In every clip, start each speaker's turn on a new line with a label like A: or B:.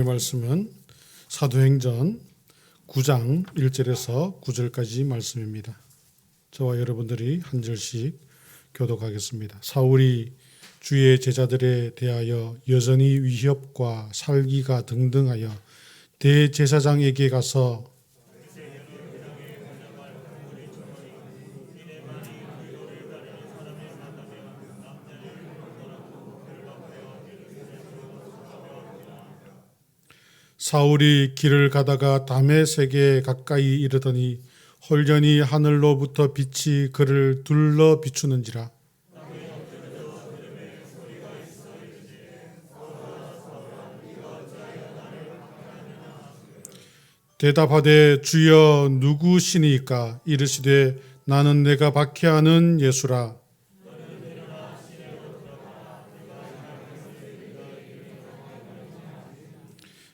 A: 말씀은 사도행전 9장 1절에서 9절까지 말씀입니다. 저와 여러분들이 한 절씩 교독하겠습니다. 사울이 주의 제자들에 대하여 여전히 위협과 살기가 등등하여 대제사장에게 가서 사울이 길을 가다가 다메섹에 가까이 이르더니 홀연히 하늘로부터 빛이 그를 둘러 비추는지라. 대답하되 주여 누구시니까? 이르시되 나는 내가 박해하는 예수라.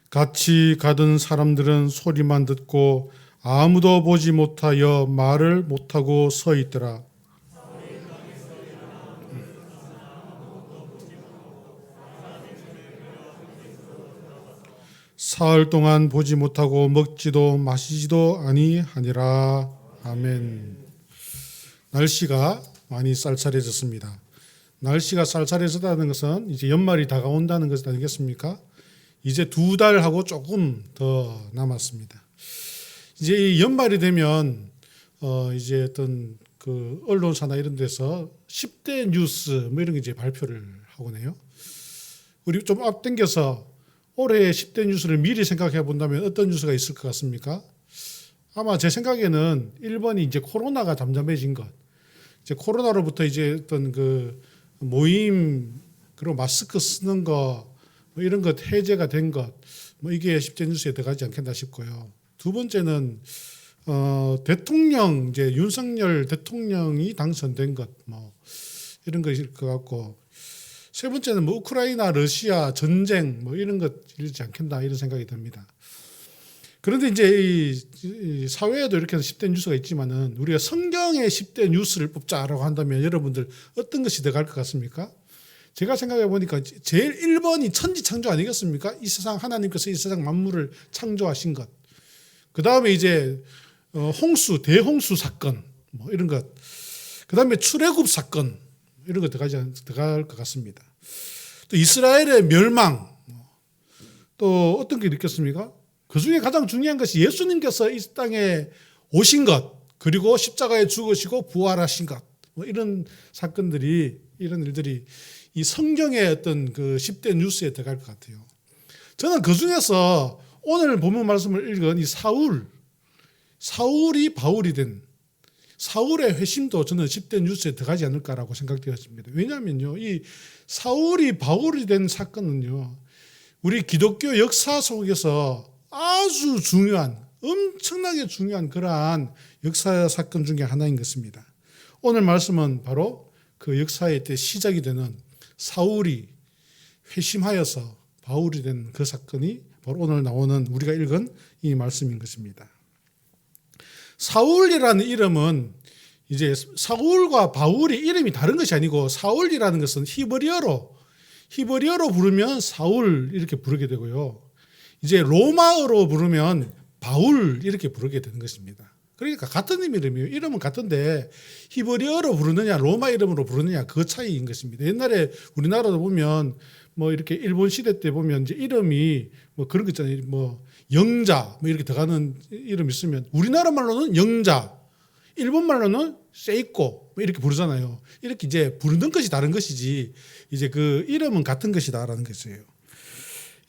A: 같이 가던 사람들은 소리만 듣고 아무도 보지 못하여 말을 못하고 서 있더라. 사흘 동안 보지 못하고 먹지도 마시지도 아니하니라. 아멘. 날씨가 많이 쌀쌀해졌습니다. 날씨가 쌀쌀해졌다는 것은 이제 연말이 다가온다는 것이 아니겠습니까? 이제 2달하고 조금 더 남았습니다. 이제 이 연말이 되면 이제 어떤 그 언론사나 이런 데서 10대 뉴스 뭐 이런 게 이제 발표를 하곤 해요. 우리 좀 앞당겨서 올해의 10대 뉴스를 미리 생각해 본다면 어떤 뉴스가 있을 것 같습니까? 아마 제 생각에는 1번이 이제 코로나가 잠잠해진 것. 이제 코로나로부터 이제 어떤 그 모임 그리고 마스크 쓰는 거 뭐 이런 것 해제가 된 것, 뭐 이게 10대 뉴스에 들어가지 않겠나 싶고요. 두 번째는 대통령 이제 윤석열 대통령이 당선된 것, 뭐 이런 것일 것 같고, 세 번째는 뭐 우크라이나 러시아 전쟁 뭐 이런 것이지 않겠나 이런 생각이 듭니다. 그런데 이제 이 사회에도 이렇게 10대 뉴스가 있지만은 우리가 성경의 10대 뉴스를 뽑자라고 한다면 여러분들 어떤 것이 들어갈 것 같습니까? 제가 생각해 보니까 제일 1번이 천지창조 아니겠습니까? 이 세상 하나님께서 이 세상 만물을 창조하신 것. 그 다음에 이제 대홍수 사건 뭐 이런 것. 그 다음에 출애굽 사건 이런 거 들어갈 것 같습니다. 또 이스라엘의 멸망. 또 어떤 게 있겠습니까? 그 중에 가장 중요한 것이 예수님께서 이 땅에 오신 것, 그리고 십자가에 죽으시고 부활하신 것. 뭐 이런 사건들이, 이런 일들이 이 성경의 어떤 그 10대 뉴스에 들어갈 것 같아요. 저는 그 중에서 오늘 본문 말씀을 읽은 이 사울이 바울이 된 사울의 회심도 저는 10대 뉴스에 들어가지 않을까라고 생각되었습니다. 왜냐하면요, 이 사울이 바울이 된 사건은요, 우리 기독교 역사 속에서 아주 중요한, 엄청나게 중요한 그러한 역사 사건 중에 하나인 것입니다. 오늘 말씀은 바로 그 역사의 때 시작이 되는 사울이 회심하여서 바울이 된 그 사건이 바로 오늘 나오는 우리가 읽은 이 말씀인 것입니다. 사울이라는 이름은 이제 사울과 바울이 이름이 다른 것이 아니고 사울이라는 것은 히브리어로 부르면 사울 이렇게 부르게 되고요. 이제 로마어로 부르면 바울 이렇게 부르게 되는 것입니다. 그러니까 같은 이름이에요. 이름은 같은데 히브리어로 부르느냐 로마 이름으로 부르느냐 그 차이인 것입니다. 옛날에 우리나라도 보면 뭐 이렇게 일본 시대 때 보면 이제 이름이 뭐 그런 거 있잖아요. 뭐 영자 뭐 이렇게 들어가는 이름 있으면 우리나라 말로는 영자, 일본 말로는 세이코 뭐 이렇게 부르잖아요. 이렇게 이제 부르는 것이 다른 것이지 이제 그 이름은 같은 것이다라는 것이에요.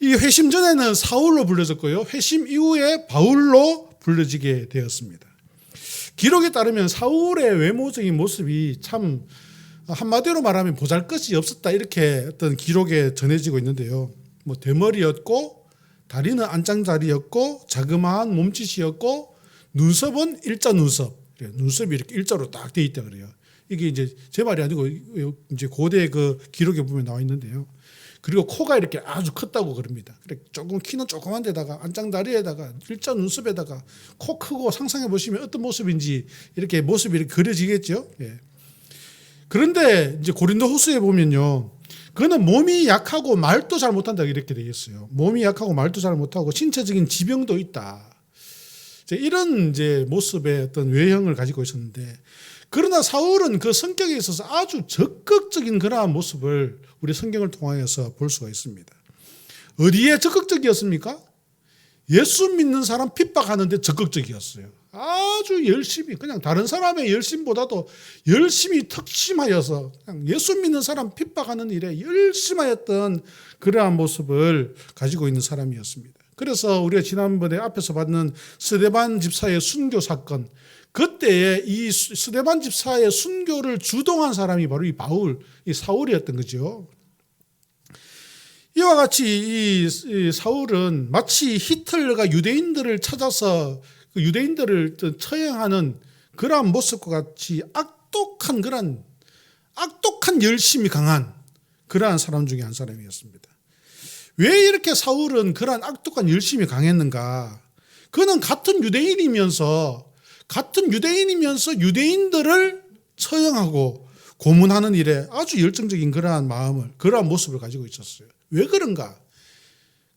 A: 이 회심 전에는 사울로 불려졌고요. 회심 이후에 바울로 불려지게 되었습니다. 기록에 따르면 사울의 외모적인 모습이 참 한마디로 말하면 보잘것이 없었다 이렇게 어떤 기록에 전해지고 있는데요. 뭐 대머리였고 다리는 안짱다리였고 자그마한 몸짓이었고 눈썹은 일자 눈썹. 눈썹이 이렇게 일자로 딱 돼 있다 그래요. 이게 이제 제 말이 아니고 이제 고대 그 기록에 보면 나와 있는데요. 그리고 코가 이렇게 아주 컸다고 그럽니다. 조금 키는 조그만 데다가 안짱다리에다가 일자 눈썹에다가 코 크고 상상해 보시면 어떤 모습인지 이렇게 모습이 이렇게 그려지겠죠. 예. 그런데 이제 고린도후서에 보면요, 그는 몸이 약하고 말도 잘 못한다 이렇게 되겠어요. 몸이 약하고 말도 잘 못하고 신체적인 지병도 있다. 이런 이제 모습의 어떤 외형을 가지고 있었는데, 그러나 사울은 그 성격에 있어서 아주 적극적인 그러한 모습을 우리 성경을 통하여서 볼 수가 있습니다. 어디에 적극적이었습니까? 예수 믿는 사람 핍박하는데 적극적이었어요. 아주 열심히, 그냥 다른 사람의 열심보다도 열심히 특심하여서 그냥 예수 믿는 사람 핍박하는 일에 열심하였던 그러한 모습을 가지고 있는 사람이었습니다. 그래서 우리가 지난번에 앞에서 봤는 스데반 집사의 순교 사건, 그때에 이 스데반 집사의 순교를 주동한 사람이 바로 이 사울이었던 거죠. 이와 같이 이 사울은 마치 히틀러가 유대인들을 찾아서 그 유대인들을 처형하는 그러한 모습과 같이 악독한 열심이 강한 그러한 사람 중에 한 사람이었습니다. 왜 이렇게 사울은 그러한 악독한 열심이 강했는가? 그는 같은 유대인이면서 유대인들을 처형하고 고문하는 일에 아주 열정적인 그러한 모습을 가지고 있었어요. 왜 그런가?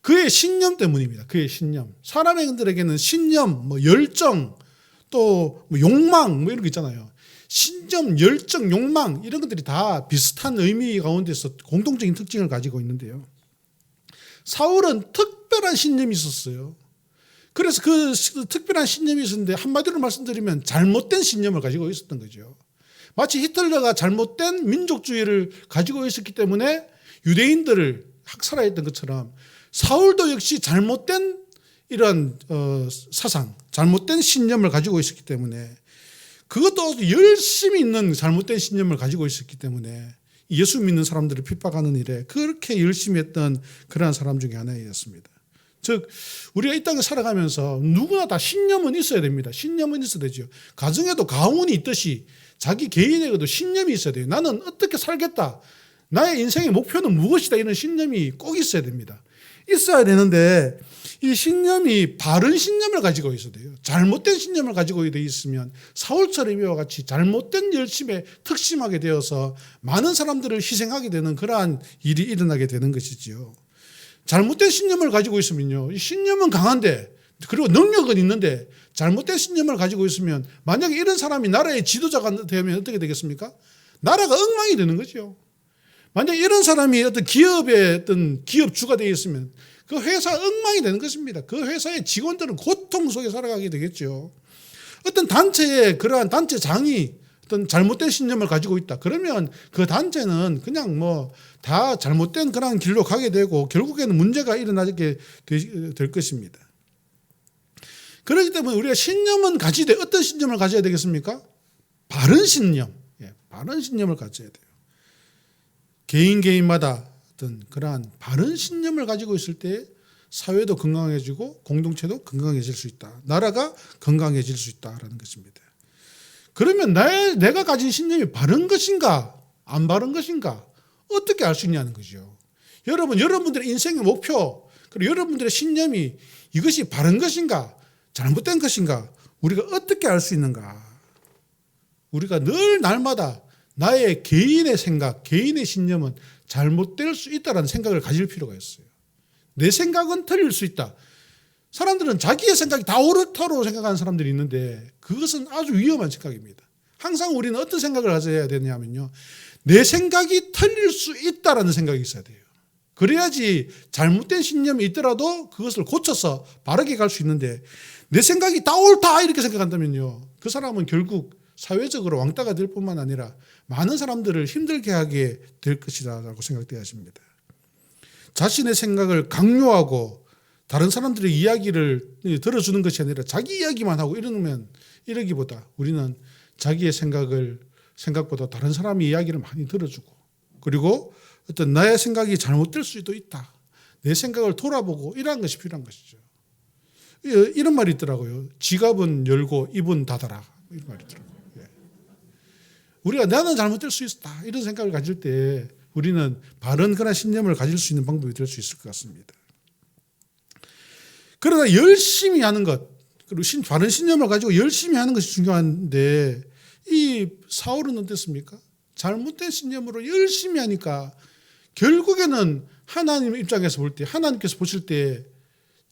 A: 그의 신념 때문입니다. 그의 신념. 사람들에게는 신념, 열정, 또 욕망 이런 거 있잖아요. 신념, 열정, 욕망 이런 것들이 다 비슷한 의미 가운데서 공통적인 특징을 가지고 있는데요. 사울은 특별한 신념이 있었어요. 그래서 그 특별한 신념이 있었는데 한마디로 말씀드리면 잘못된 신념을 가지고 있었던 거죠. 마치 히틀러가 잘못된 민족주의를 가지고 있었기 때문에 유대인들을 학살하였던 것처럼 사울도 역시 잘못된 이런 사상, 잘못된 신념을 가지고 있었기 때문에, 그것도 열심히 있는 잘못된 신념을 가지고 있었기 때문에 예수 믿는 사람들을 핍박하는 일에 그렇게 열심히 했던 그러한 사람 중에 하나였습니다. 즉 우리가 이 땅에 살아가면서 누구나 다 신념은 있어야 됩니다. 신념은 있어야 되죠. 가정에도 가훈이 있듯이 자기 개인에게도 신념이 있어야 돼요. 나는 어떻게 살겠다, 나의 인생의 목표는 무엇이다, 이런 신념이 꼭 있어야 됩니다. 있어야 되는데 이 신념이 바른 신념을 가지고 있어야 돼요. 잘못된 신념을 가지고 있으면 사울처럼 이와 같이 잘못된 열심에 특심하게 되어서 많은 사람들을 희생하게 되는 그러한 일이 일어나게 되는 것이지요. 잘못된 신념을 가지고 있으면요, 이 신념은 강한데 그리고 능력은 있는데 잘못된 신념을 가지고 있으면 만약에 이런 사람이 나라의 지도자가 되면 어떻게 되겠습니까? 나라가 엉망이 되는 거죠. 만약 이런 사람이 어떤 기업의 어떤 기업주가 되어 있으면 그 회사 엉망이 되는 것입니다. 그 회사의 직원들은 고통 속에 살아가게 되겠죠. 어떤 단체의 그러한 단체장이 어떤 잘못된 신념을 가지고 있다. 그러면 그 단체는 그냥 다 잘못된 그런 길로 가게 되고 결국에는 문제가 일어나게 될 것입니다. 그렇기 때문에 우리가 신념은 가지되 어떤 신념을 가져야 되겠습니까? 바른 신념. 바른 신념을 가져야 돼요. 개인마다 어떤 그러한 바른 신념을 가지고 있을 때 사회도 건강해지고 공동체도 건강해질 수 있다. 나라가 건강해질 수 있다라는 것입니다. 그러면 내가 가진 신념이 바른 것인가 안 바른 것인가 어떻게 알 수 있냐는 거죠. 여러분들의 인생의 목표, 그리고 여러분들의 신념이 이것이 바른 것인가 잘못된 것인가 우리가 어떻게 알 수 있는가. 우리가 늘 날마다 나의 개인의 생각, 개인의 신념은 잘못될 수 있다는 생각을 가질 필요가 있어요. 내 생각은 틀릴 수 있다. 사람들은 자기의 생각이 다 옳다고 생각하는 사람들이 있는데 그것은 아주 위험한 생각입니다. 항상 우리는 어떤 생각을 가져야 되냐면요, 내 생각이 틀릴 수 있다라는 생각이 있어야 돼요. 그래야지 잘못된 신념이 있더라도 그것을 고쳐서 바르게 갈 수 있는데, 내 생각이 다 옳다 이렇게 생각한다면요, 그 사람은 결국 사회적으로 왕따가 될 뿐만 아니라 많은 사람들을 힘들게 하게 될 것이라고 생각되어집니다. 자신의 생각을 강요하고 다른 사람들의 이야기를 들어주는 것이 아니라 자기 이야기만 하고 이러기보다 우리는 자기의 생각보다 다른 사람의 이야기를 많이 들어주고, 그리고 어떤 나의 생각이 잘못될 수도 있다, 내 생각을 돌아보고 이러한 것이 필요한 것이죠. 이런 말이 있더라고요. 지갑은 열고 입은 닫아라, 이런 말이 있더라고요. 우리가 나는 잘못될 수 있다 이런 생각을 가질 때 우리는 바른 그런 신념을 가질 수 있는 방법이 될 수 있을 것 같습니다. 그러나 열심히 하는 것, 그리고 바른 신념을 가지고 열심히 하는 것이 중요한데, 이 사울은 어땠습니까? 잘못된 신념으로 열심히 하니까 결국에는 하나님 입장에서 볼 때, 하나님께서 보실 때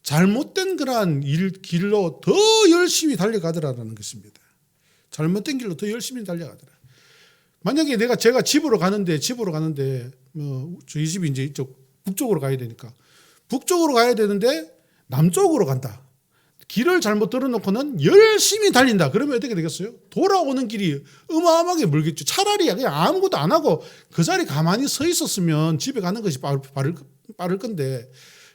A: 잘못된 그러한 길로 더 열심히 달려가더라는 것입니다. 잘못된 길로 더 열심히 달려가더라. 만약에 제가 집으로 가는데 저희 집이 이제 이쪽 북쪽으로 가야 되니까 북쪽으로 가야 되는데 남쪽으로 간다. 길을 잘못 들어놓고는 열심히 달린다. 그러면 어떻게 되겠어요? 돌아오는 길이 어마어마하게 멀겠죠. 차라리 그냥 아무것도 안 하고 그 자리에 가만히 서 있었으면 집에 가는 것이 빠를 건데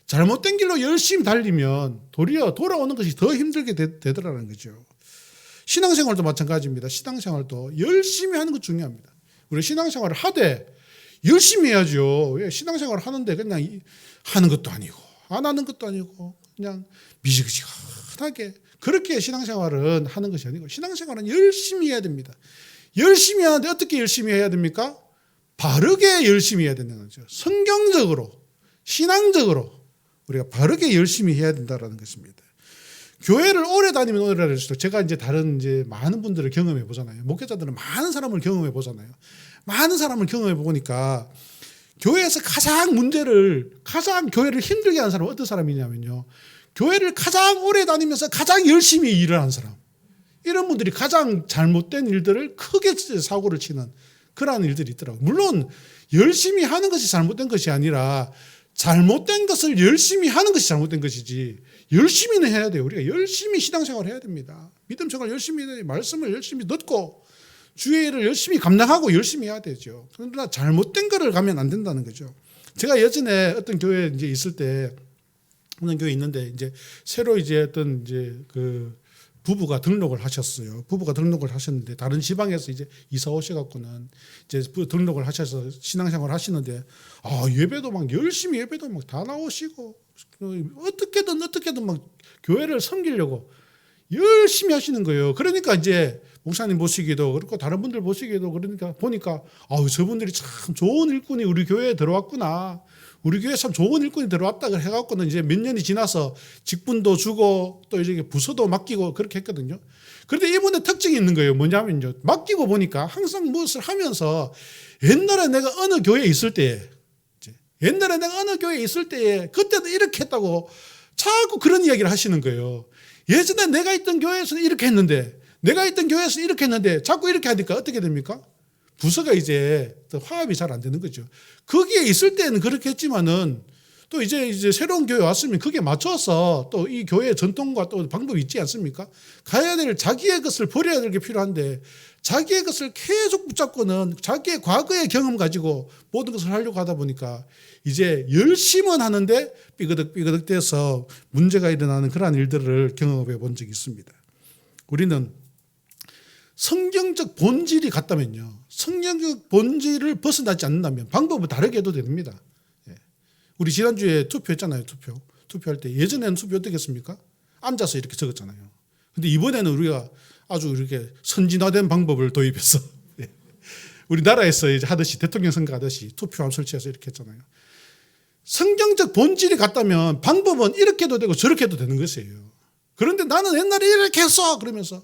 A: 잘못된 길로 열심히 달리면 도리어 돌아오는 것이 더 힘들게 되더라는 거죠. 신앙생활도 마찬가지입니다. 신앙생활도 열심히 하는 것 중요합니다. 우리 신앙생활을 하되 열심히 해야죠. 왜? 신앙생활을 하는데 그냥 하는 것도 아니고 안 하는 것도 아니고 그냥 미지근하게 그렇게 신앙생활은 하는 것이 아니고 신앙생활은 열심히 해야 됩니다. 열심히 하는데 어떻게 열심히 해야 됩니까? 바르게 열심히 해야 된다는 거죠. 성경적으로 신앙적으로 우리가 바르게 열심히 해야 된다는 것입니다. 교회를 오래 다니면 오래 다닐수록 제가 이제 다른 많은 분들을 경험해 보잖아요. 목회자들은 많은 사람을 경험해 보잖아요. 많은 사람을 경험해 보니까 교회에서 가장 교회를 힘들게 하는 사람은 어떤 사람이냐면요. 교회를 가장 오래 다니면서 가장 열심히 일을 하는 사람. 이런 분들이 가장 잘못된 일들을 크게 사고를 치는 그러한 일들이 있더라고요. 물론 열심히 하는 것이 잘못된 것이 아니라 잘못된 것을 열심히 하는 것이 잘못된 것이지 열심히는 해야 돼요. 우리가 열심히 신앙생활을 해야 됩니다. 믿음 생활 열심히 해야 돼요. 말씀을 열심히 듣고 주의 일을 열심히 감당하고 열심히 해야 되죠. 그러나 잘못된 거를 가면 안 된다는 거죠. 제가 예전에 어떤 교회에 이제 있을 때 어떤 교회 있는데 이제 새로 어떤 그 부부가 등록을 하셨어요. 부부가 등록을 하셨는데 다른 지방에서 이제 이사 오셔갖고는 이제 등록을 하셔서 신앙생활을 하시는데 예배도 막 열심히 예배도 막 다 나오시고 어떻게든 막 교회를 섬기려고 열심히 하시는 거예요. 그러니까 이제 목사님 보시기도 그렇고 다른 분들 보시기도 그러니까 보니까 저분들이 참 좋은 일꾼이 우리 교회에 들어왔구나. 우리 교회에 참 좋은 일꾼이 들어왔다 해갖고는 이제 몇 년이 지나서 직분도 주고 또 이제 부서도 맡기고 그렇게 했거든요. 그런데 이분의 특징이 있는 거예요. 뭐냐면요. 맡기고 보니까 항상 무엇을 하면서 옛날에 내가 어느 교회에 있을 때에 그때도 이렇게 했다고 자꾸 그런 이야기를 하시는 거예요. 예전에 내가 있던 교회에서는 이렇게 했는데 자꾸 이렇게 하니까 어떻게 됩니까? 부서가 이제 화합이 잘 안 되는 거죠. 거기에 있을 때는 그렇게 했지만은 또 이제 새로운 교회 왔으면 그게 맞춰서 또 이 교회의 전통과 또 방법이 있지 않습니까? 가야 될 자기의 것을 버려야 될 게 필요한데 자기의 것을 계속 붙잡고는 자기의 과거의 경험 가지고 모든 것을 하려고 하다 보니까 이제 열심은 하는데 삐그덕 돼서 문제가 일어나는 그러한 일들을 경험해 본 적이 있습니다. 우리는 성경적 본질이 같다면요. 성경적 본질을 벗어나지 않는다면 방법은 다르게 해도 됩니다. 우리 지난주에 투표했잖아요. 투표할 때 예전에는 투표 어떻게 했습니까? 앉아서 이렇게 적었잖아요. 근데 이번에는 우리가 아주 이렇게 선진화된 방법을 도입해서 우리나라에서 이제 하듯이 대통령 선거 하듯이 투표함 설치해서 이렇게 했잖아요. 성경적 본질이 같다면 방법은 이렇게 해도 되고 저렇게 해도 되는 것이에요. 그런데 나는 옛날에 이렇게 했어 그러면서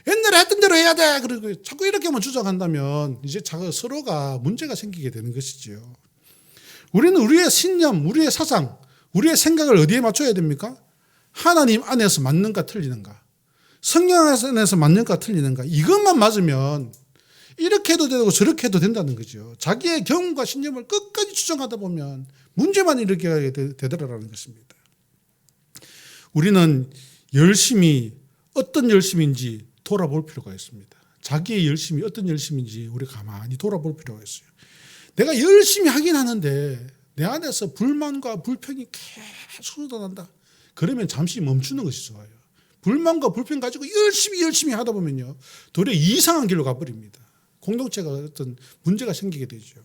A: 옛날에 했던 대로 해야 돼 그리고 자꾸 이렇게만 주장한다면 이제 서로가 문제가 생기게 되는 것이지요. 우리는 우리의 신념, 우리의 사상, 우리의 생각을 어디에 맞춰야 됩니까? 하나님 안에서 맞는가 틀리는가, 성경 안에서 맞는가 틀리는가, 이것만 맞으면 이렇게 해도 되고 저렇게 해도 된다는 거죠. 자기의 경험과 신념을 끝까지 주장하다 보면 문제만 일으키게 되더라라는 것입니다. 우리는 열심히 어떤 열심인지 돌아볼 필요가 있습니다. 자기의 열심이 어떤 열심인지 우리 가만히 돌아볼 필요가 있어요. 내가 열심히 하긴 하는데 내 안에서 불만과 불평이 계속 쏟아난다. 그러면 잠시 멈추는 것이 좋아요. 불만과 불평 가지고 열심히 하다 보면요, 도리어 이상한 길로 가버립니다. 공동체가 어떤 문제가 생기게 되죠.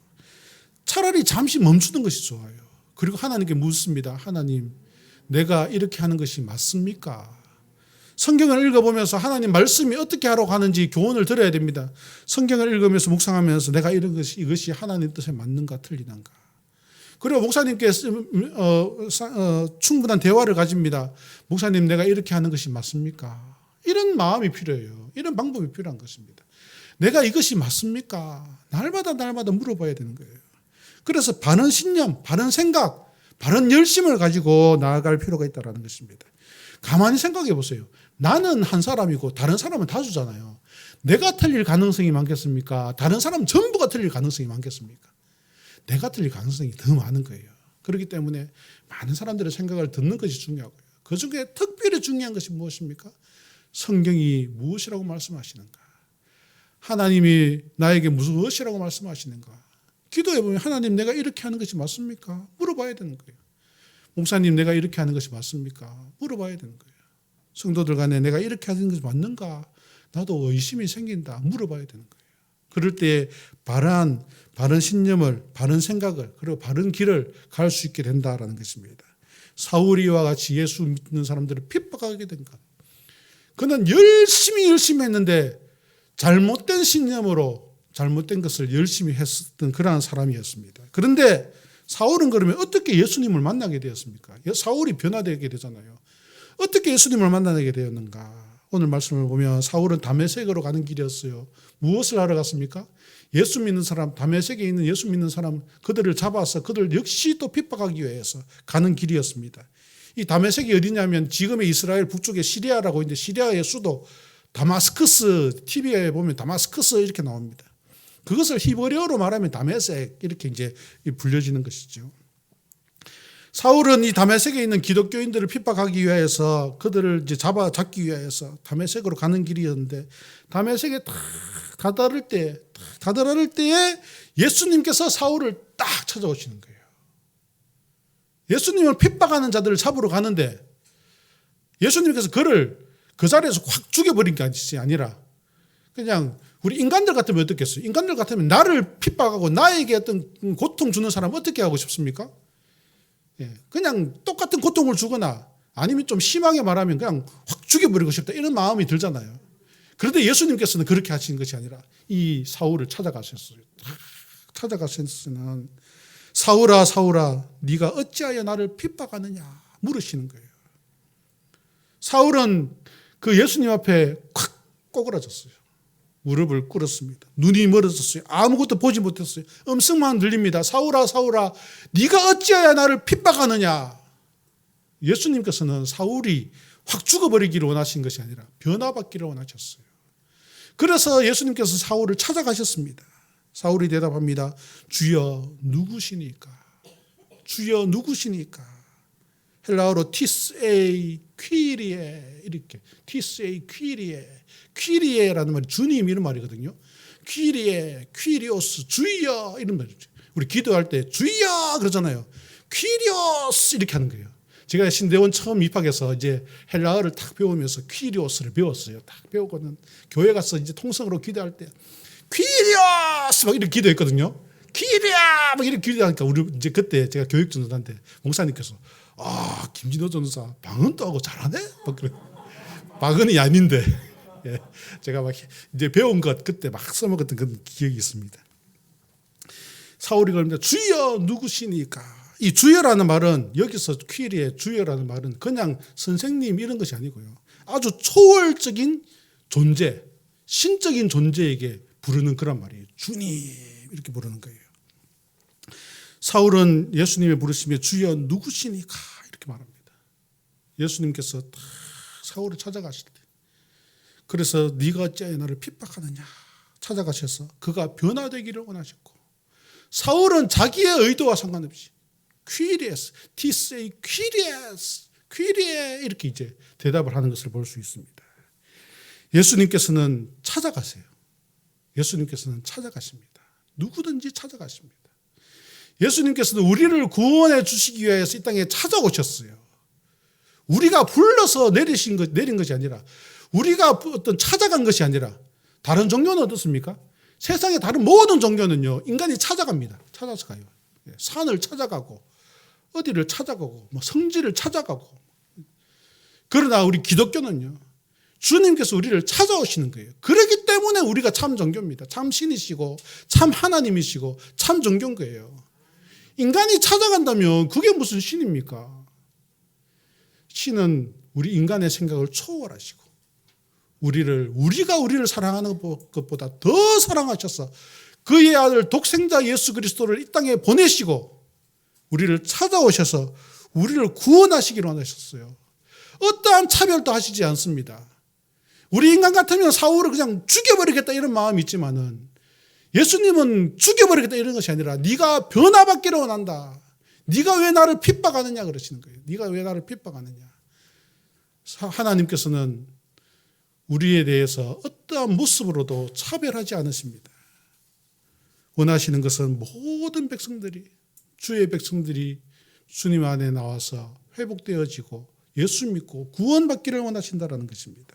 A: 차라리 잠시 멈추는 것이 좋아요. 그리고 하나님께 묻습니다. 하나님, 내가 이렇게 하는 것이 맞습니까? 성경을 읽어보면서 하나님 말씀이 어떻게 하라고 하는지 교훈을 들어야 됩니다. 성경을 읽으면서 묵상하면서 내가 이것이 하나님 뜻에 맞는가 틀리는가. 그리고 목사님께 충분한 대화를 가집니다. 목사님, 내가 이렇게 하는 것이 맞습니까? 이런 마음이 필요해요. 이런 방법이 필요한 것입니다. 내가 이것이 맞습니까? 날마다 물어봐야 되는 거예요. 그래서 바른 신념, 바른 생각, 바른 열심을 가지고 나아갈 필요가 있다는 것입니다. 가만히 생각해 보세요. 나는 한 사람이고 다른 사람은 다수잖아요. 내가 틀릴 가능성이 많겠습니까? 다른 사람 전부가 틀릴 가능성이 많겠습니까? 내가 틀릴 가능성이 더 많은 거예요. 그렇기 때문에 많은 사람들의 생각을 듣는 것이 중요하고요. 그중에 특별히 중요한 것이 무엇입니까? 성경이 무엇이라고 말씀하시는가? 하나님이 나에게 무엇이라고 말씀하시는가? 기도해 보면 하나님 내가 이렇게 하는 것이 맞습니까? 물어봐야 되는 거예요. 목사님 내가 이렇게 하는 것이 맞습니까? 물어봐야 되는 거예요. 성도들 간에 내가 이렇게 하는 것이 맞는가? 나도 의심이 생긴다. 물어봐야 되는 거예요. 그럴 때 바른 신념을, 바른 생각을, 그리고 바른 길을 갈 수 있게 된다라는 것입니다. 사울이와 같이 예수 믿는 사람들을 핍박하게 된 것. 그는 열심히 했는데 잘못된 신념으로 잘못된 것을 열심히 했었던 그러한 사람이었습니다. 그런데 사울은 그러면 어떻게 예수님을 만나게 되었습니까? 사울이 변화되게 되잖아요. 어떻게 예수님을 만나게 되었는가? 오늘 말씀을 보면 사울은 다메섹으로 가는 길이었어요. 무엇을 하러 갔습니까? 예수 믿는 사람, 다메섹에 있는 예수 믿는 사람, 그들을 잡아서 그들 역시 또 핍박하기 위해서 가는 길이었습니다. 이 다메섹이 어디냐면 지금의 이스라엘 북쪽의 시리아라고 있는데 시리아의 수도 다마스커스, TV에 보면 다마스커스 이렇게 나옵니다. 그것을 히브리어로 말하면 다메섹 이렇게 이제 불려지는 것이죠. 사울은 이 다메섹에 있는 기독교인들을 핍박하기 위해서 그들을 이제 잡기 위해서 다메섹으로 가는 길이었는데 다메섹에 딱 다다를 때에 예수님께서 사울을 딱 찾아오시는 거예요. 예수님을 핍박하는 자들을 잡으러 가는데 예수님께서 그를 그 자리에서 확 죽여버린 게 아니라 그냥 우리 인간들 같으면 어떻겠어요? 인간들 같으면 나를 핍박하고 나에게 어떤 고통 주는 사람 어떻게 하고 싶습니까? 그냥 똑같은 고통을 주거나 아니면 좀 심하게 말하면 그냥 확 죽여버리고 싶다 이런 마음이 들잖아요. 그런데 예수님께서는 그렇게 하시는 것이 아니라 이 사울을 찾아가셨어요. 찾아가셨으면 사울아 사울아 네가 어찌하여 나를 핍박하느냐 물으시는 거예요. 사울은 그 예수님 앞에 콱 꼬그라졌어요. 무릎을 꿇었습니다. 눈이 멀어졌어요. 아무것도 보지 못했어요. 음성만 들립니다. 사울아 사울아 네가 어찌하여 나를 핍박하느냐. 예수님께서는 사울이 확 죽어버리기를 원하신 것이 아니라 변화받기를 원하셨어요. 그래서 예수님께서 사울을 찾아가셨습니다. 사울이 대답합니다. 주여 누구시니까? 주여 누구시니까? 헬라어로 티스에이 퀴리에 이렇게 티스에이 퀴리에라는 말이 주님 이런 말이거든요. 퀴리에 퀴리오스 주여 이런 말이죠. 우리 기도할 때 주여 그러잖아요. 퀴리오스 이렇게 하는 거예요. 제가 신대원 처음 입학해서 이제 헬라어를 딱 배우면서 퀴리오스를 배웠어요. 딱 배우고는 교회 가서 이제 통성으로 기도할 때 퀴리오스 막 이렇게 기도했거든요. 퀴리야 막 이렇게 기도하니까 우리 이제 그때 제가 교육 전도사한테 목사님께서 김진호 전도사 방언도 하고 잘하네? 막 그래. 방언이 아닌데 제가 막 이제 배운 것 그때 막 써먹었던 그런 기억이 있습니다. 사울이 그럽니다. 주여 누구시니까? 이 주여라는 말은 여기서 퀴리의 주여라는 말은 그냥 선생님 이런 것이 아니고요. 아주 초월적인 존재, 신적인 존재에게 부르는 그런 말이에요. 주님 이렇게 부르는 거예요. 사울은 예수님의 부르심에 주여 누구시니까 이렇게 말합니다. 예수님께서 딱 사울을 찾아가실 때 그래서 네가 어찌하여 나를 핍박하느냐 찾아가셔서 그가 변화되기를 원하셨고 사울은 자기의 의도와 상관없이 퀴리에스, 티세이 퀴리에스, 퀴리에 이렇게 이제 대답을 하는 것을 볼 수 있습니다. 예수님께서는 찾아가세요. 예수님께서는 찾아가십니다. 누구든지 찾아가십니다. 예수님께서는 우리를 구원해 주시기 위해서 이 땅에 찾아오셨어요. 우리가 불러서 내린 것이 아니라 우리가 어떤 찾아간 것이 아니라 다른 종교는 어떻습니까? 세상의 다른 모든 종교는요 인간이 찾아갑니다. 찾아서 가요. 산을 찾아가고 어디를 찾아가고 뭐 성지를 찾아가고 그러나 우리 기독교는요 주님께서 우리를 찾아오시는 거예요. 그렇기 때문에 우리가 참 종교입니다. 참 신이시고 참 하나님이시고 참 종교인 거예요. 인간이 찾아간다면 그게 무슨 신입니까? 신은 우리 인간의 생각을 초월하시고 우리가 우리를 사랑하는 것보다 더 사랑하셔서 그의 아들 독생자 예수 그리스도를 이 땅에 보내시고 우리를 찾아오셔서 우리를 구원하시기를 원하셨어요. 어떠한 차별도 하시지 않습니다. 우리 인간 같으면 사울을 그냥 죽여버리겠다 이런 마음이 있지만은 예수님은 죽여버리겠다 이런 것이 아니라 네가 변화받기를 원한다. 네가 왜 나를 핍박하느냐 그러시는 거예요. 네가 왜 나를 핍박하느냐. 하나님께서는 우리에 대해서 어떠한 모습으로도 차별하지 않으십니다. 원하시는 것은 모든 백성들이, 주의 백성들이 주님 안에 나와서 회복되어지고 예수 믿고 구원받기를 원하신다는 것입니다.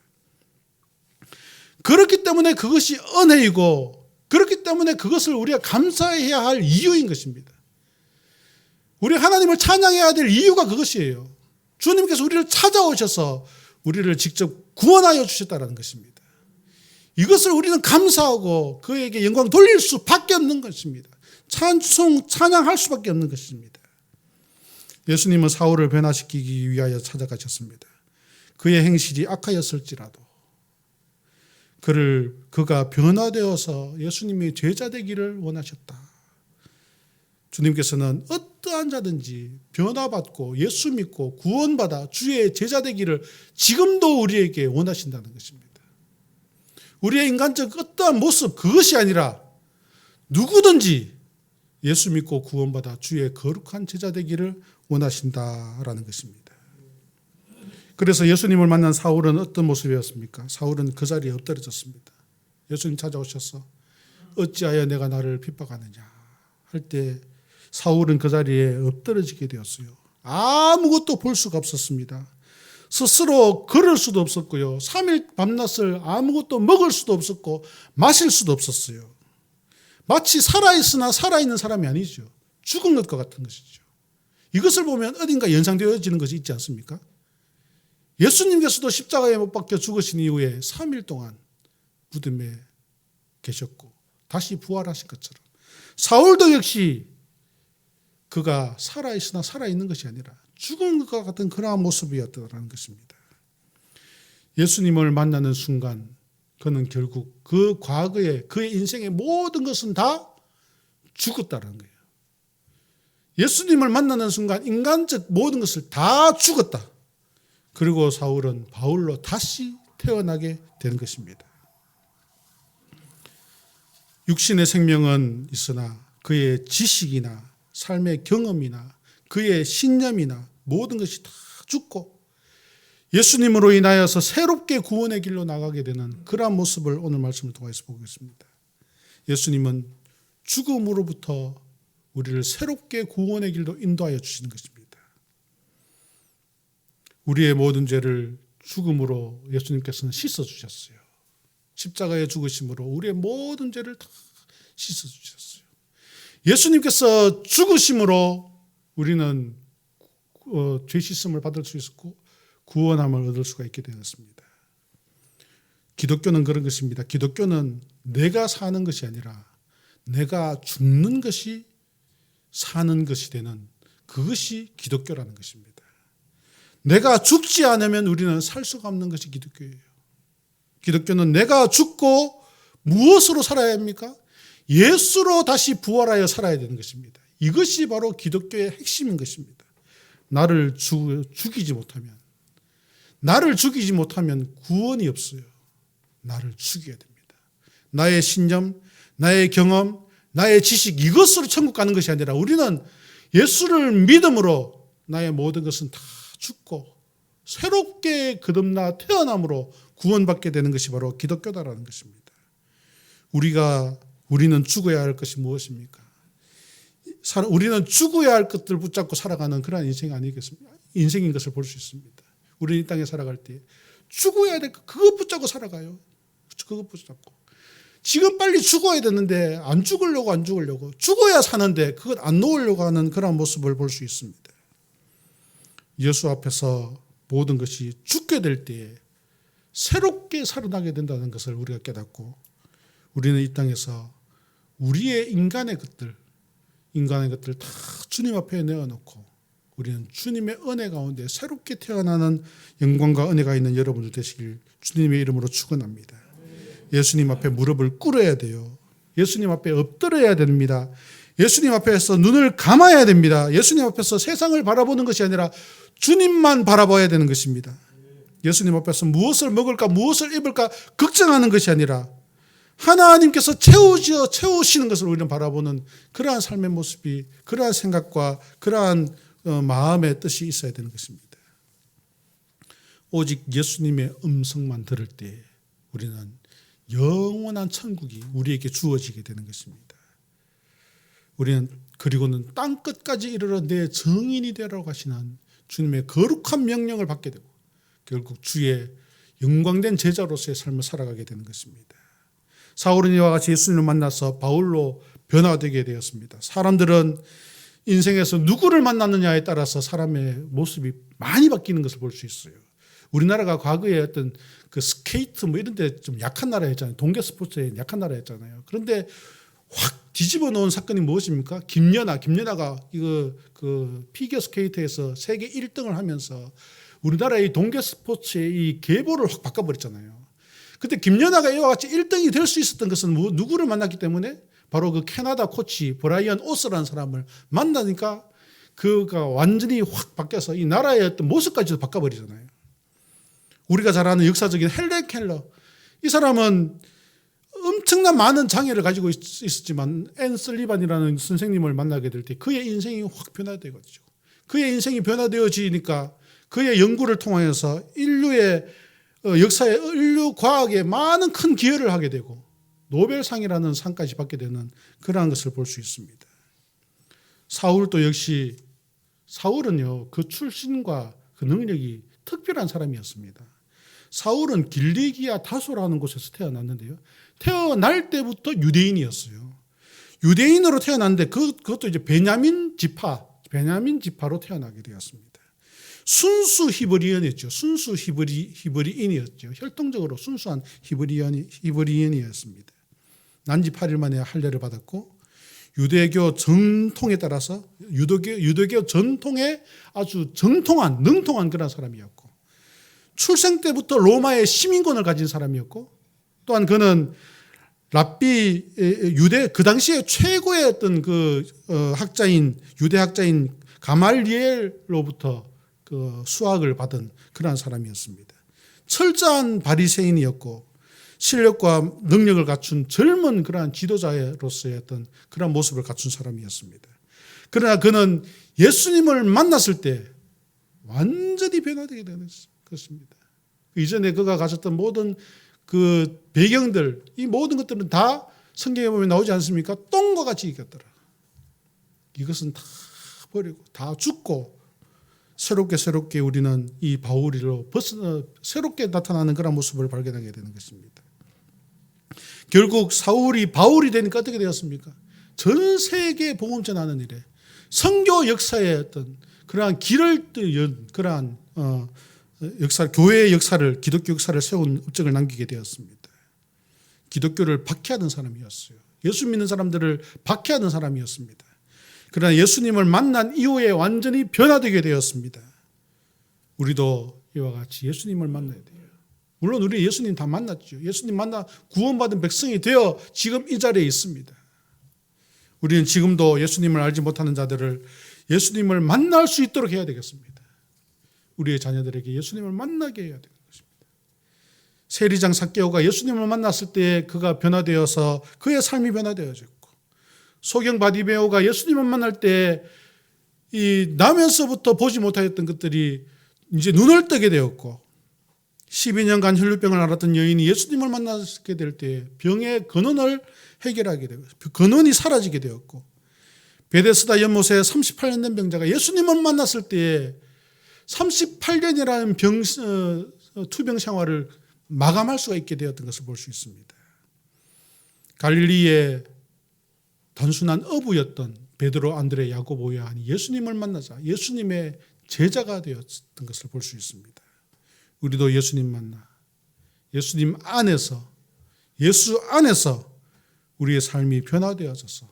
A: 그렇기 때문에 그것이 은혜이고 그렇기 때문에 그것을 우리가 감사해야 할 이유인 것입니다. 우리 하나님을 찬양해야 될 이유가 그것이에요. 주님께서 우리를 찾아오셔서 우리를 직접 구원하여 주셨다는 것입니다. 이것을 우리는 감사하고 그에게 영광 돌릴 수밖에 없는 것입니다. 찬양할 수밖에 없는 것입니다. 예수님은 사울을 변화시키기 위하여 찾아가셨습니다. 그의 행실이 악하였을지라도 그가 변화되어서 예수님의 제자 되기를 원하셨다. 주님께서는 어떠한 자든지 변화받고 예수 믿고 구원받아 주의 제자 되기를 지금도 우리에게 원하신다는 것입니다. 우리의 인간적 어떠한 모습 그것이 아니라 누구든지 예수 믿고 구원받아 주의 거룩한 제자 되기를 원하신다라는 것입니다. 그래서 예수님을 만난 사울은 어떤 모습이었습니까? 사울은 그 자리에 엎드려졌습니다. 예수님 찾아오셔서 어찌하여 내가 나를 핍박하느냐 할 때 사울은 그 자리에 엎드려지게 되었어요. 아무것도 볼 수가 없었습니다. 스스로 걸을 수도 없었고요. 3일 밤낮을 아무것도 먹을 수도 없었고 마실 수도 없었어요. 마치 살아있으나 살아있는 사람이 아니죠. 죽은 것과 같은 것이죠. 이것을 보면 어딘가 연상되어지는 것이 있지 않습니까? 예수님께서도 십자가에 못 박혀 죽으신 이후에 3일 동안 무덤에 계셨고 다시 부활하신 것처럼 사울도 역시 그가 살아있으나 살아있는 것이 아니라 죽은 것과 같은 그러한 모습이었다는 것입니다. 예수님을 만나는 순간 그는 결국 그 과거에 그의 인생의 모든 것은 다 죽었다는 거예요. 예수님을 만나는 순간 인간적 모든 것을 다 죽었다. 그리고 사울은 바울로 다시 태어나게 되는 것입니다. 육신의 생명은 있으나 그의 지식이나 삶의 경험이나 그의 신념이나 모든 것이 다 죽고 예수님으로 인하여서 새롭게 구원의 길로 나가게 되는 그러한 모습을 오늘 말씀을 통해서 보겠습니다. 예수님은 죽음으로부터 우리를 새롭게 구원의 길로 인도하여 주시는 것입니다. 우리의 모든 죄를 죽음으로 예수님께서는 씻어주셨어요. 십자가의 죽으심으로 우리의 모든 죄를 다 씻어주셨어요. 예수님께서 죽으심으로 우리는 죄 씻음을 받을 수 있었고 구원함을 얻을 수가 있게 되었습니다. 기독교는 그런 것입니다. 기독교는 내가 사는 것이 아니라 내가 죽는 것이 사는 것이 되는 그것이 기독교라는 것입니다. 내가 죽지 않으면 우리는 살 수가 없는 것이 기독교예요. 기독교는 내가 죽고 무엇으로 살아야 합니까? 예수로 다시 부활하여 살아야 되는 것입니다. 이것이 바로 기독교의 핵심인 것입니다. 나를 죽이지 못하면 구원이 없어요. 나를 죽여야 됩니다. 나의 신념, 나의 경험, 나의 지식 이것으로 천국 가는 것이 아니라 우리는 예수를 믿음으로 나의 모든 것은 다 죽고 새롭게 거듭나 태어남으로 구원받게 되는 것이 바로 기독교다라는 것입니다. 우리는 죽어야 할 것이 무엇입니까? 우리는 죽어야 할 것들 붙잡고 살아가는 그런 인생 아니겠습니까? 인생인 것을 볼 수 있습니다. 우리는 이 땅에 살아갈 때 죽어야 될 것, 그것 붙잡고 살아가요. 그것 붙잡고. 지금 빨리 죽어야 되는데 안 죽으려고 죽어야 사는데 그것 안 놓으려고 하는 그런 모습을 볼 수 있습니다. 예수 앞에서 모든 것이 죽게 될 때에 새롭게 살아나게 된다는 것을 우리가 깨닫고 우리는 이 땅에서 우리의 인간의 것들 다 주님 앞에 내어놓고 우리는 주님의 은혜 가운데 새롭게 태어나는 영광과 은혜가 있는 여러분들 되시길 주님의 이름으로 축원합니다. 예수님 앞에 무릎을 꿇어야 돼요. 예수님 앞에 엎드려야 됩니다. 예수님 앞에서 눈을 감아야 됩니다. 예수님 앞에서 세상을 바라보는 것이 아니라 주님만 바라봐야 되는 것입니다. 예수님 앞에서 무엇을 먹을까, 무엇을 입을까 걱정하는 것이 아니라 하나님께서 채우시는 것을 우리는 바라보는 그러한 삶의 모습이, 그러한 생각과 그러한 마음의 뜻이 있어야 되는 것입니다. 오직 예수님의 음성만 들을 때 우리는 영원한 천국이 우리에게 주어지게 되는 것입니다. 우리는 그리고는 땅 끝까지 이르러 내 증인이 되라고 하시는 주님의 거룩한 명령을 받게 되고 결국 주의 영광된 제자로서의 삶을 살아가게 되는 것입니다. 사울은 이와 같이 예수님을 만나서 바울로 변화되게 되었습니다. 사람들은 인생에서 누구를 만났느냐에 따라서 사람의 모습이 많이 바뀌는 것을 볼 수 있어요. 우리나라가 과거에 어떤 그 스케이트 뭐 이런 데 좀 약한 나라였잖아요. 동계 스포츠에 약한 나라였잖아요. 그런데 확 뒤집어 놓은 사건이 무엇입니까? 김연아가 이거 그 피겨 스케이트에서 세계 1등을 하면서 우리나라의 동계 스포츠의 이 계보를 확 바꿔버렸잖아요. 그때 김연아가 이와 같이 1등이 될 수 있었던 것은 누구를 만났기 때문에 바로 그 캐나다 코치 브라이언 오스라는 사람을 만나니까 그가 완전히 확 바뀌어서 이 나라의 어떤 모습까지도 바꿔버리잖아요. 우리가 잘 아는 역사적인 헬렌 켈러, 이 사람은 엄청난 많은 장애를 가지고 있었지만 앤 설리반이라는 선생님을 만나게 될 때 그의 인생이 확 변화되거든요. 그의 인생이 변화되어지니까 그의 연구를 통하여서 인류의 역사에, 인류 과학에 많은 큰 기여를 하게 되고 노벨상이라는 상까지 받게 되는 그러한 것을 볼 수 있습니다. 사울도 역시, 사울은요, 그 출신과 그 능력이 특별한 사람이었습니다. 사울은 길리기아 다소라는 곳에서 태어났는데요. 태어날 때부터 유대인이었어요. 유대인으로 태어났는데 그것도 이제 베냐민 지파로 태어나게 되었습니다. 순수 히브리인이었죠. 순수 히브리인이었죠. 혈통적으로 순수한 히브리인이었습니다. 난지 8일 만에 할례를 받았고 유대교 전통에 따라서 유대교 전통에 아주 능통한 그런 사람이었고 출생 때부터 로마의 시민권을 가진 사람이었고 또한 그는 그 당시에 최고의 어떤 유대 학자인 가말리엘로부터 그 수학을 받은 그러한 사람이었습니다. 철저한 바리새인이었고 실력과 능력을 갖춘 젊은 그러한 지도자로서의 어떤 그러한 모습을 갖춘 사람이었습니다. 그러나 그는 예수님을 만났을 때 완전히 변화되게 되는 것입니다. 이전에 그가 가졌던 모든 그 배경들, 이 모든 것들은 다 성경에 보면 나오지 않습니까? 똥과 같이 이겼더라. 이것은 다 버리고 다 죽고 새롭게 우리는 이 바울이로 새롭게 나타나는 그런 모습을 발견하게 되는 것입니다. 결국 사울이 바울이 되니까 어떻게 되었습니까? 전 세계에 복음 전하는 일에 선교 역사의 어떤 그러한 길을 연 그러한 교회의 역사를, 기독교 역사를 세운 업적을 남기게 되었습니다. 기독교를 박해하는 사람이었어요. 예수 믿는 사람들을 박해하는 사람이었습니다. 그러나 예수님을 만난 이후에 완전히 변화되게 되었습니다. 우리도 이와 같이 예수님을 만나야 돼요. 물론 우리 예수님 다 만났죠. 예수님 만나 구원받은 백성이 되어 지금 이 자리에 있습니다. 우리는 지금도 예수님을 알지 못하는 자들을 예수님을 만날 수 있도록 해야 되겠습니다. 우리의 자녀들에게 예수님을 만나게 해야 되는 것입니다. 세리장 삭개오가 예수님을 만났을 때 그가 변화되어서 그의 삶이 변화되어졌고 소경 바디메오가 예수님을 만날 때 이 나면서부터 보지 못하였던 것들이 이제 눈을 뜨게 되었고 12년간 혈루병을 앓았던 여인이 예수님을 만나게 될 때 병의 근원을 해결하게 되고 근원이 사라지게 되었고 베데스다 연못에 38년 된 병자가 예수님을 만났을 때 38년이라는 투병 생활을 마감할 수가 있게 되었던 것을 볼 수 있습니다. 갈릴리의 단순한 어부였던 베드로, 안드레, 야고보, 요한이 예수님을 만나자 예수님의 제자가 되었던 것을 볼 수 있습니다. 우리도 예수님 만나 예수님 안에서 예수 안에서 우리의 삶이 변화되어져서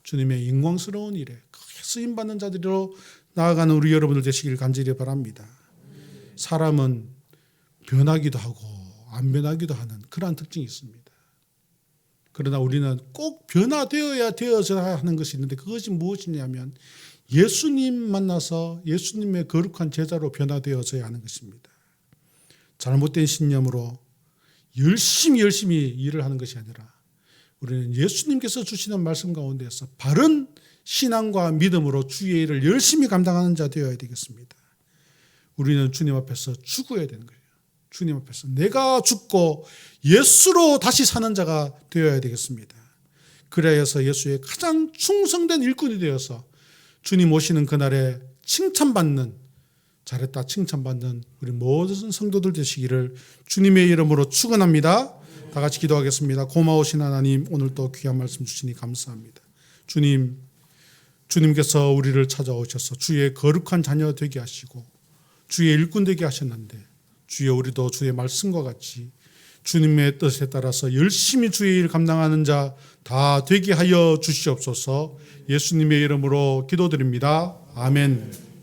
A: 주님의 영광스러운 일에 크게 쓰임받는 자들로 나아가는 우리 여러분들 되시길 간절히 바랍니다. 사람은 변하기도 하고 안 변하기도 하는 그러한 특징이 있습니다. 그러나 우리는 꼭 되어져야 하는 것이 있는데 그것이 무엇이냐면 예수님 만나서 예수님의 거룩한 제자로 변화되어져야 하는 것입니다. 잘못된 신념으로 열심히 일을 하는 것이 아니라 우리는 예수님께서 주시는 말씀 가운데서 바른 신앙과 믿음으로 주의 일을 열심히 감당하는 자 되어야 되겠습니다. 우리는 주님 앞에서 죽어야 되는 거예요. 주님 앞에서 내가 죽고 예수로 다시 사는 자가 되어야 되겠습니다. 그래야 해서 예수의 가장 충성된 일꾼이 되어서 주님 오시는 그날에 칭찬받는, 잘했다 칭찬받는 우리 모든 성도들 되시기를 주님의 이름으로 축원합니다. 다 같이 기도하겠습니다. 고마우신 하나님, 오늘 또 귀한 말씀 주시니 감사합니다. 주님께서 우리를 찾아오셔서 주의 거룩한 자녀 되게 하시고 주의 일꾼 되게 하셨는데, 주여 우리도 주의 말씀과 같이 주님의 뜻에 따라서 열심히 주의 일 감당하는 자 다 되게 하여 주시옵소서. 예수님의 이름으로 기도드립니다. 아멘.